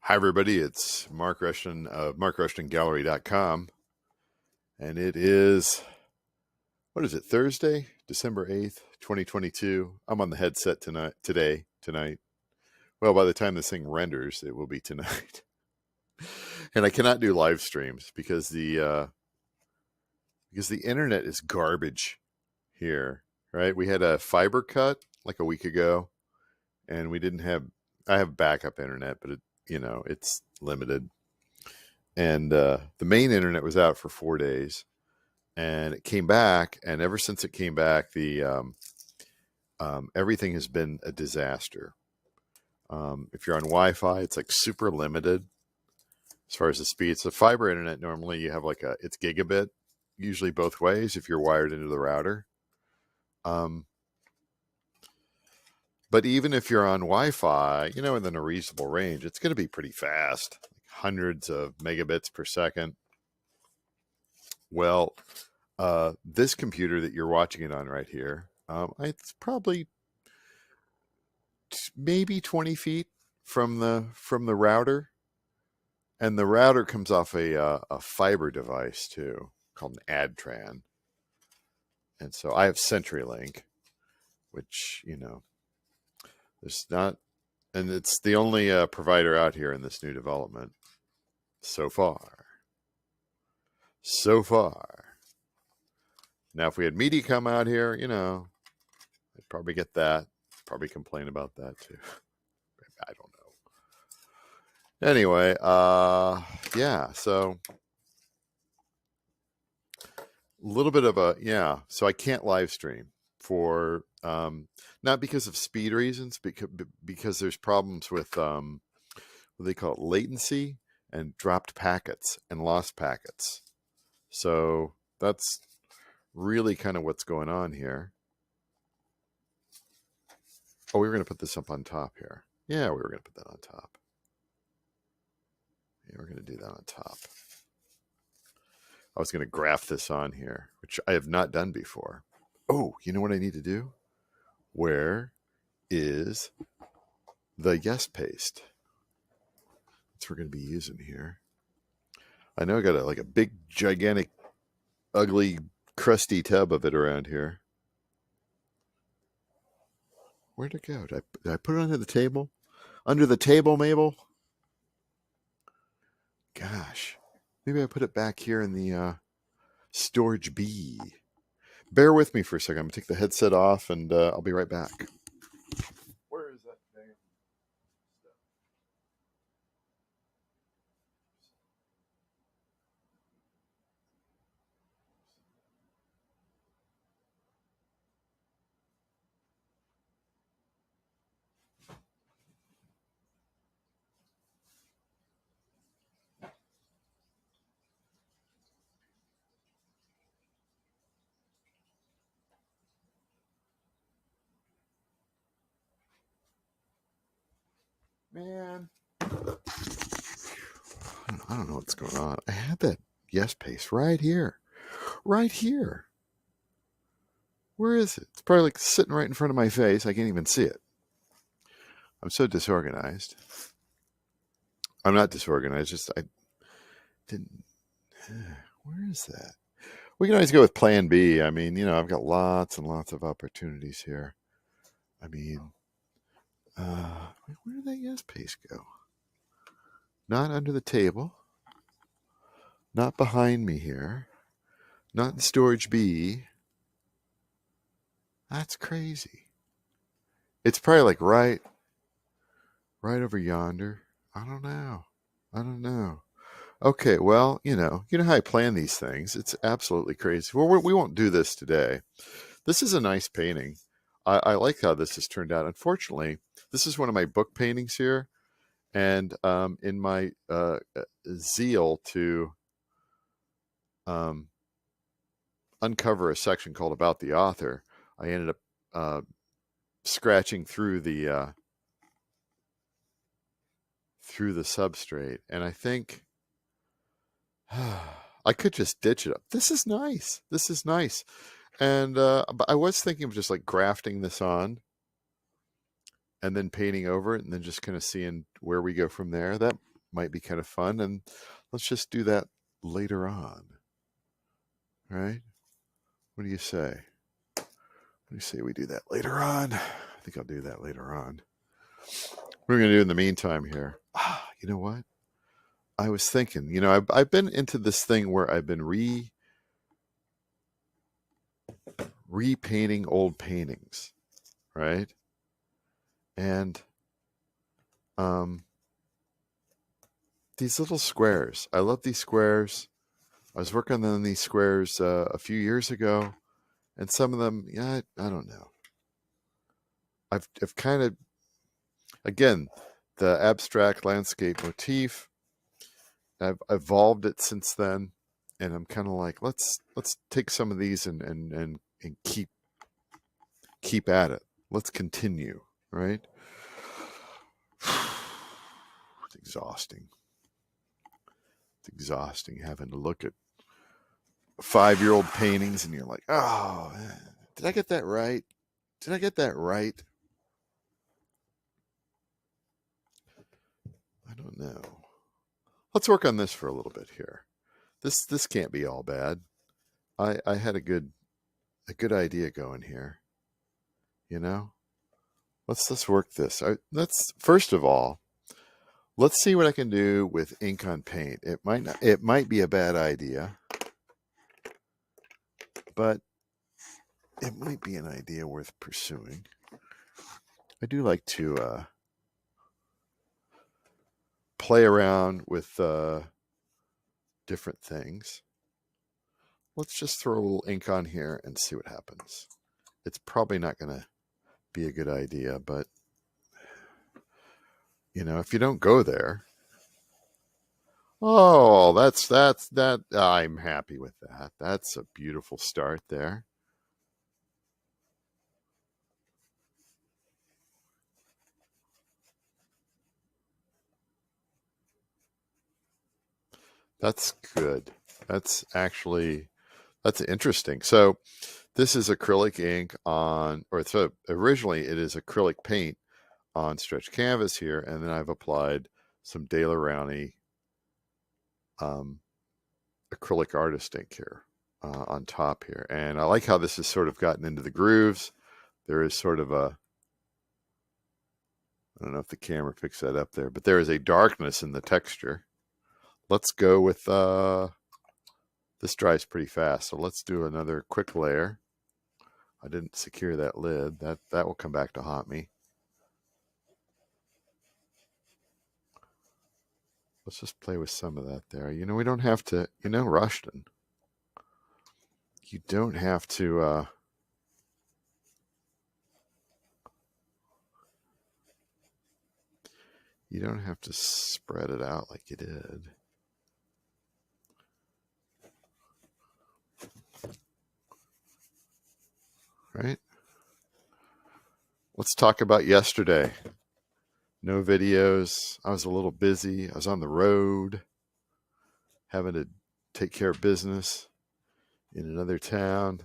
Hi, everybody. It's Mark Rushton of MarkRushtonGallery.com. And it is, what is it, Thursday, December 8th, 2022. I'm on the headset tonight. Well, by the time this thing renders, it will be tonight. And I cannot do live streams because the internet is garbage here, right? We had a fiber cut like a week ago, and I have backup internet, but it's limited. And the main internet was out for 4 days, and it came back. And ever since it came back, the everything has been a disaster. If you're on Wi-Fi, it's like super limited as far as the speed. So fiber internet, normally you have it's gigabit, usually both ways if you're wired into the router. But even if you're on Wi-Fi, within a reasonable range, it's going to be pretty fast, like hundreds of megabits per second. Well, this computer that you're watching it on right here, it's probably maybe 20 feet from the router, and the router comes off a fiber device too, called an Adtran. And so I have CenturyLink, which there's not, and it's the only provider out here in this new development so far. So far. Now, if we had Mediacom out here, I'd probably get that. Probably complain about that too. I don't know. Anyway, yeah. So a little bit of so I can't live stream for not because of speed reasons, because there's problems with what they call it, latency and dropped packets and lost packets. So that's really kind of what's going on here. Oh, we were going to put this up on top here. Yeah, we were going to put that on top. Yeah, we're going to do that on top. I was going to graph this on here, which I have not done before. Oh, you know what I need to do? Where is the yes paste? That's what we're going to be using here. I know I got a big, gigantic, ugly, crusty tub of it around here. Where'd it go? Did I put it under the table? Under the table, Mabel? Gosh. Maybe I put it back here in the storage B. Bear with me for a second. I'm going to take the headset off, and I'll be right back. Where is that thing? Man. I don't know what's going on. I had that yes paste right here. Right here. Where is it? It's probably sitting right in front of my face. I can't even see it. I'm so disorganized. I'm not disorganized. Just I didn't. Where is that? We can always go with Plan B. I mean, I've got lots and lots of opportunities here. I mean, where did that yes paste go? Not under the table. Not behind me here. Not in storage B. That's crazy. It's probably right over yonder. I don't know. Okay, well, you know how I plan these things. It's absolutely crazy. Well, we won't do this today. This is a nice painting. I like how this has turned out. Unfortunately, this is one of my book paintings here. And in my zeal to uncover a section called About the Author, I ended up scratching through the substrate. And I think I could just ditch it up. This is nice. And but I was thinking of just grafting this on and then painting over it and then just kind of seeing where we go from there. That might be kind of fun, and let's just do that later on. Right? What do you say? What do you say we do that later on? I think I'll do that later on. What are we going to do in the meantime here? You know what? I was thinking, I've been into this thing where I've been repainting old paintings, right? And these little squares. I love these squares. I was working on these squares a few years ago, and some of them, I don't know. I've kind of, again, the abstract landscape motif. I've evolved it since then, and I'm kind of like, let's take some of these and keep at it. Let's continue, right? It's exhausting. It's exhausting having to look at 5-year-old paintings, and you're like, oh, did I get that right? Did I get that right? I don't know. Let's work on this for a little bit here. This can't be all bad. I had a good idea going here. Let's work this. Let's first of all, let's see what I can do with ink on paint. It might be a bad idea, but it might be an idea worth pursuing. I do like to play around with different things. Let's just throw a little ink on here and see what happens. It's probably not going to be a good idea, but if you don't go there, that I'm happy with that. That's a beautiful start there. That's good. That's interesting. So this is acrylic ink so originally it is acrylic paint on stretch canvas here, and then I've applied some Daler-Rowney acrylic artist ink here on top here. And I like how this has sort of gotten into the grooves. There is sort of I don't know if the camera picks that up there, but there is a darkness in the texture. Let's go with, this dries pretty fast, so let's do another quick layer. I didn't secure that lid. That will come back to haunt me. Let's just play with some of that there. We don't have to, Rushton. You don't have to, you don't have to spread it out like you did. Right? Let's talk about yesterday. No videos. I was a little busy. I was on the road, having to take care of business in another town.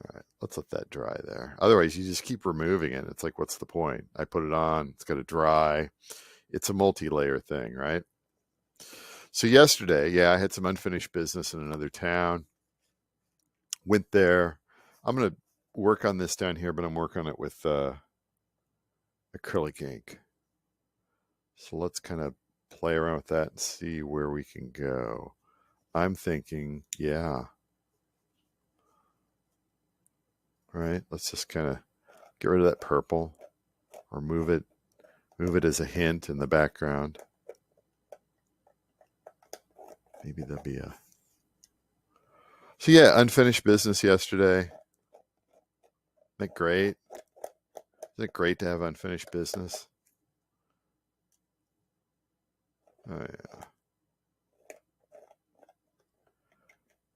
All right, let's let that dry there. Otherwise, you just keep removing it. It's like, what's the point? I put it on. It's got to dry. It's a multi-layer thing, right? So yesterday, I had some unfinished business in another town. Went there. I'm going to work on this down here, but I'm working on it with acrylic ink. So let's kind of play around with that and see where we can go. I'm thinking, right? Let's just kind of get rid of that purple or move it as a hint in the background. Maybe there'll be a... So unfinished business yesterday. Isn't that great? Isn't it great to have unfinished business? Oh, yeah.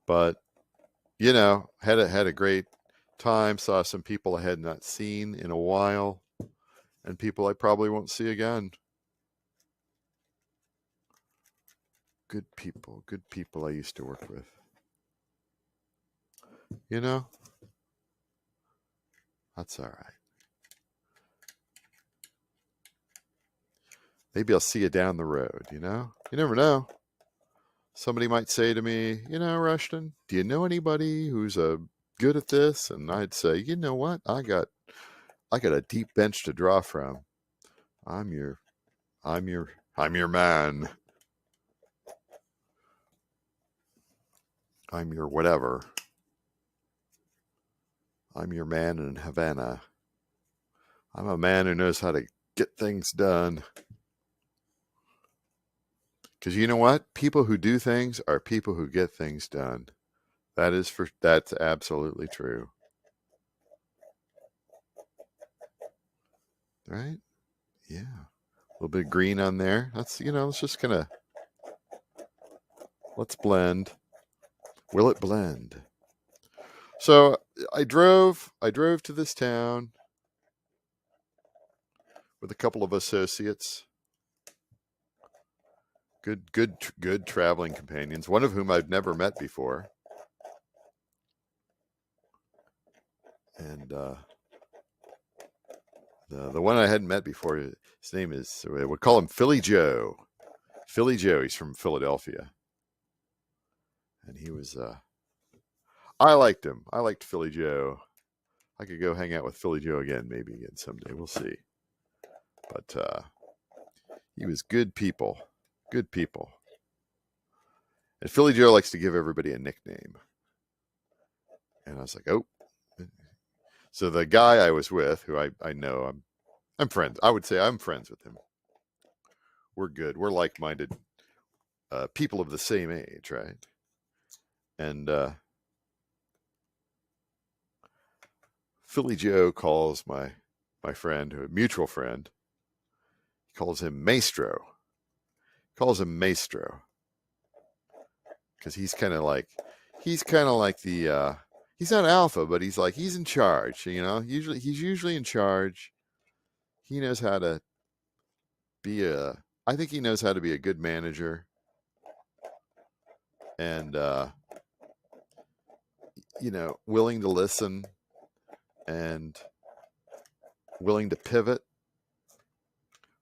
But, had a great time. Saw some people I had not seen in a while, and people I probably won't see again. Good people I used to work with. That's all right. Maybe I'll see you down the road, you know? You never know. Somebody might say to me, you know, Rushton, do you know anybody who's good at this? And I'd say, you know what? I got a deep bench to draw from. I'm your I'm your man. I'm your whatever. I'm your man in Havana. I'm a man who knows how to get things done. Because you know what? People who do things are people who get things done. That's absolutely true. Right? Yeah. A little bit of green on there. That's, it's just gonna, let's blend. Will it blend? So I drove to this town with a couple of associates. Good traveling companions, one of whom I've never met before. And the one I hadn't met before, his name is, we'll call him Philly Joe. Philly Joe, he's from Philadelphia. And he was, I liked him. I liked Philly Joe. I could go hang out with Philly Joe maybe again someday. We'll see. But he was good people. Good people. And Philly Joe likes to give everybody a nickname. And I was like, oh. So the guy I was with, who I know, I'm friends. I would say I'm friends with him. We're good. We're like-minded people of the same age, right? And Philly Joe calls my friend, a mutual friend, he calls him Maestro. Calls him Maestro. Because he's kind of like the he's not alpha, but he's in charge, you know. He's usually in charge. He knows how to be I think he knows how to be a good manager. And willing to listen and willing to pivot,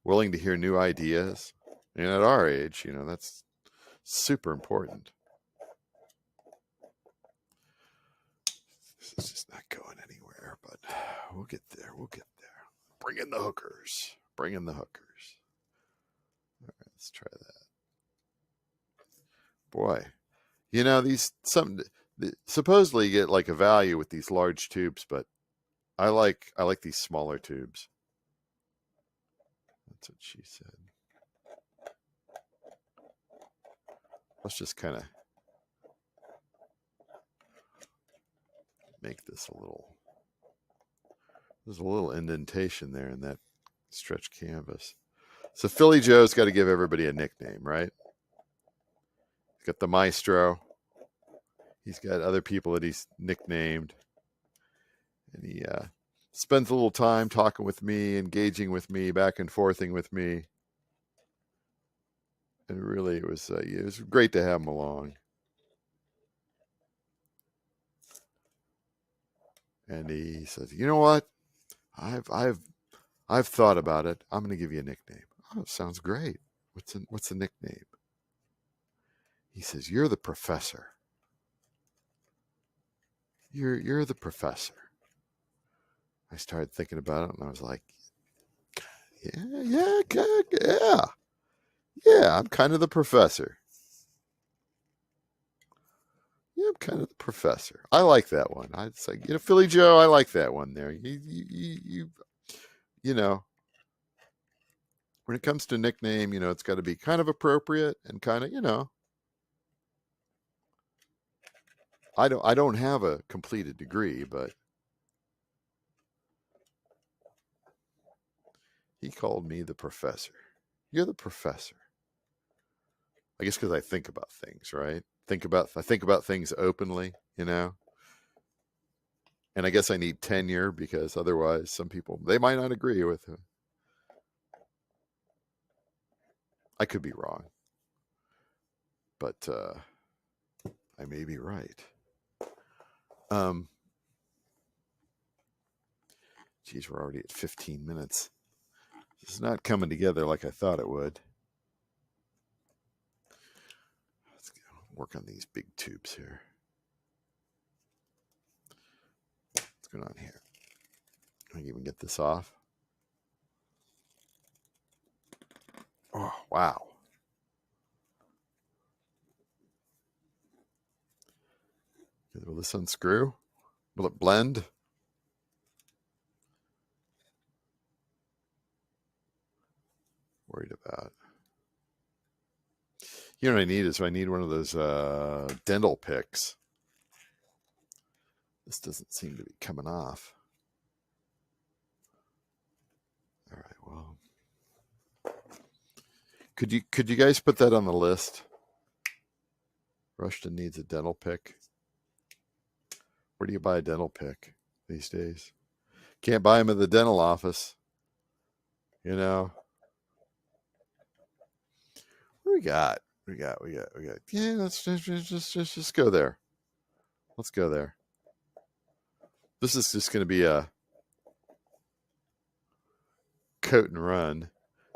willing to hear new ideas. And at our age, that's super important. This is just not going anywhere, but we'll get there. Bring in the hookers. All right, let's try that. Boy, supposedly you get like a value with these large tubes, but I like these smaller tubes. That's what she said. Let's just kind of make this there's a little indentation there in that stretch canvas. So Philly Joe's got to give everybody a nickname, right? He's got the Maestro. He's got other people that he's nicknamed. And he spends a little time talking with me, engaging with me, back and forthing with me. And really, it was great to have him along. And he says, "You know what? I've thought about it. I'm going to give you a nickname." Oh, sounds great. What's the nickname? He says, "You're the professor. You're the professor." I started thinking about it, and I was like, yeah. I'm kind of the professor. Yeah, I'm kind of the professor. I like that one. It's like, Philly Joe, I like that one there. You when it comes to nickname, it's got to be kind of appropriate and kind of, I don't have a completed degree, but he called me the professor. You're the professor. I guess because I think about things, right? I think about things openly, And I guess I need tenure because otherwise some people, they might not agree with it. I could be wrong, but I may be right. Geez, we're already at 15 minutes. It's not coming together like I thought it would. Let's work on these big tubes here. What's going on here? Can I even get this off? Oh, wow. Will this unscrew? Will it blend? Worried about. You know what I need is I need one of those dental picks. This doesn't seem to be coming off. All right, well, could you guys put that on the list? Rushton needs a dental pick. Where do you buy a dental pick these days? Can't buy them at the dental office. You know. What do we got? We got. Yeah, let's just go there. Let's go there. This is just going to be a coat and run,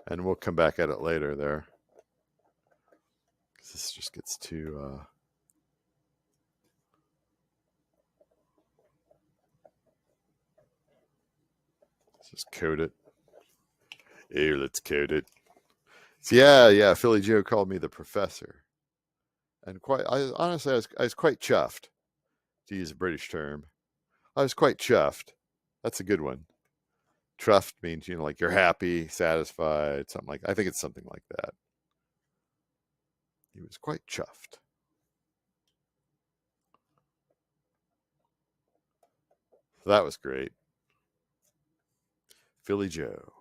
and we'll come back at it later there. This just gets too. Let's just coat it. Here, let's coat it. So yeah. Philly Joe called me the professor, and honestly, I was quite chuffed, to use a British term. I was quite chuffed. That's a good one. Chuffed means, like you're happy, satisfied, something like. I think it's something like that. He was quite chuffed. That was great. Philly Joe.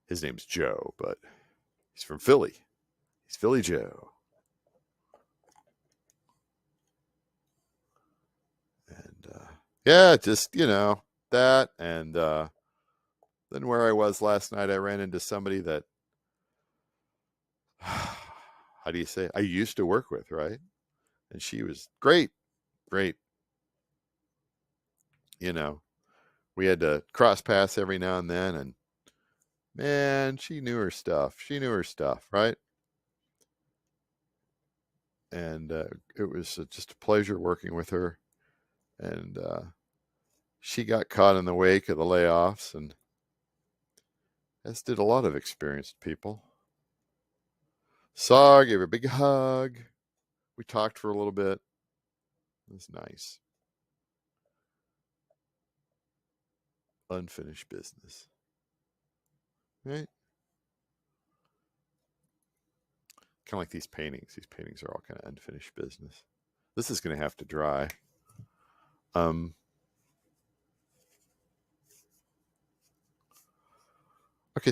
His name's Joe, but he's from Philly. He's Philly Joe. And yeah, just, that. And then where I was last night, I ran into somebody that, how do you say, I used to work with, right? And she was great. We had to cross paths every now and then, and man, she knew her stuff. Right? And it was just a pleasure working with her. And she got caught in the wake of the layoffs, and as did a lot of experienced people. Saw her, gave her a big hug. We talked for a little bit. It was nice. Unfinished business. Right? Kind of like these paintings. These paintings are all kind of unfinished business. This is going to have to dry. Okay,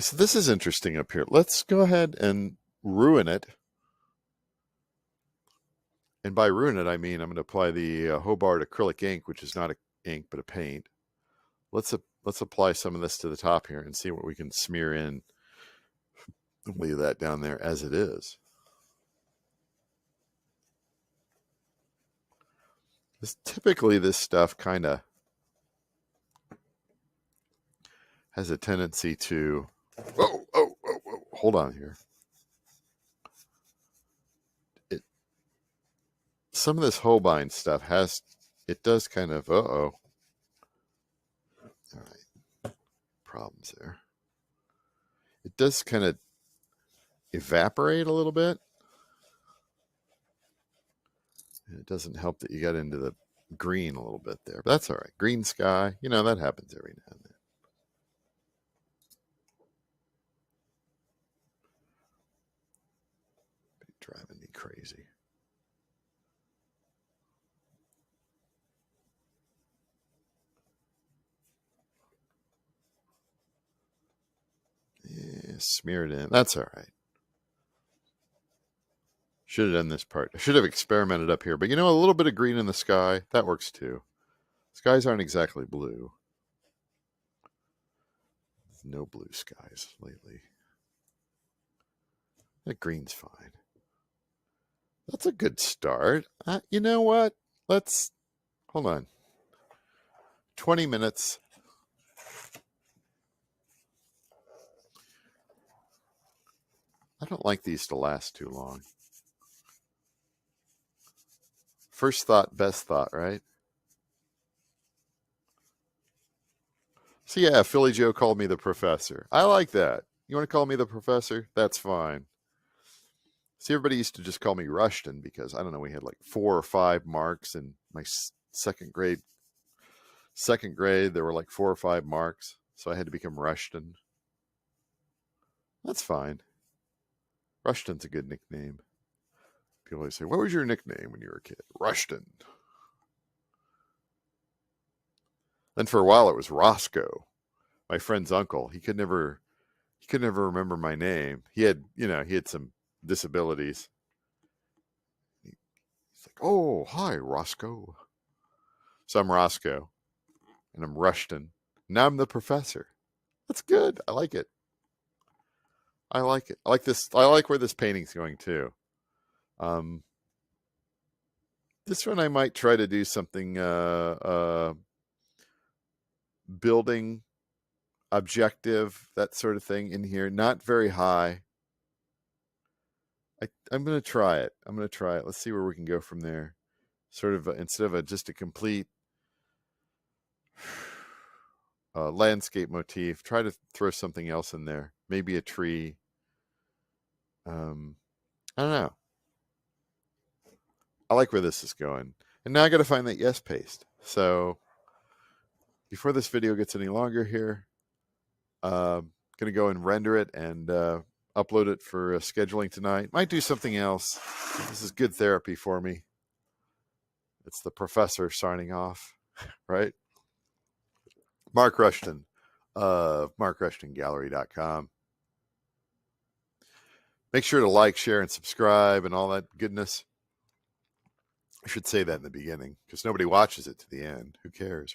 so this is interesting up here. Let's go ahead and ruin it. And by ruin it, I mean I'm going to apply the Hobart acrylic ink, which is not an ink but a paint. Let's apply some of this to the top here and see what we can smear in. Leave that down there as it is. Typically, this stuff kind of has a tendency to. Whoa! Hold on here. Some of this Holbein stuff does kind of. All right. Problems there. It does kind of evaporate a little bit. And it doesn't help that you got into the green a little bit there, but that's all right. Green sky, that happens every now and then. Driving me crazy. Yeah, smear it in. That's all right. Should have done this part. I should have experimented up here, but a little bit of green in the sky, that works too. Skies aren't exactly blue. There's no blue skies lately. That green's fine. That's a good start. You know what? Hold on. 20 minutes. I don't like these to last too long. First thought, best thought, right? So yeah, Philly Joe called me the professor. I like that. You want to call me the professor? That's fine. See, everybody used to just call me Rushton because, I don't know, we had like 4 or 5 marks in my second grade. Second grade, there were like 4 or 5 marks, so I had to become Rushton. That's fine. Rushton's a good nickname. People always say, what was your nickname when you were a kid? Rushton. Then for a while it was Roscoe, my friend's uncle. He could never remember my name. He had some disabilities. He's like, oh, hi, Roscoe. So I'm Roscoe, and I'm Rushton. Now I'm the professor. That's good. I like it. I like it. I like this. I like where this painting's going too. This one I might try to do something building objective, that sort of thing in here. Not very high. I'm going to try it. Let's see where we can go from there. Sort of instead of just a complete landscape motif, try to throw something else in there. Maybe a tree. I don't know. I like where this is going. And now I got to find that yes paste. So before this video gets any longer here, going to go and render it and upload it for scheduling tonight. Might do something else. This is good therapy for me. It's the professor signing off, right? Mark Rushton of MarkRushtonGallery.com. Make sure to like, share, and subscribe and all that goodness. I should say that in the beginning because nobody watches it to the end. Who cares, right?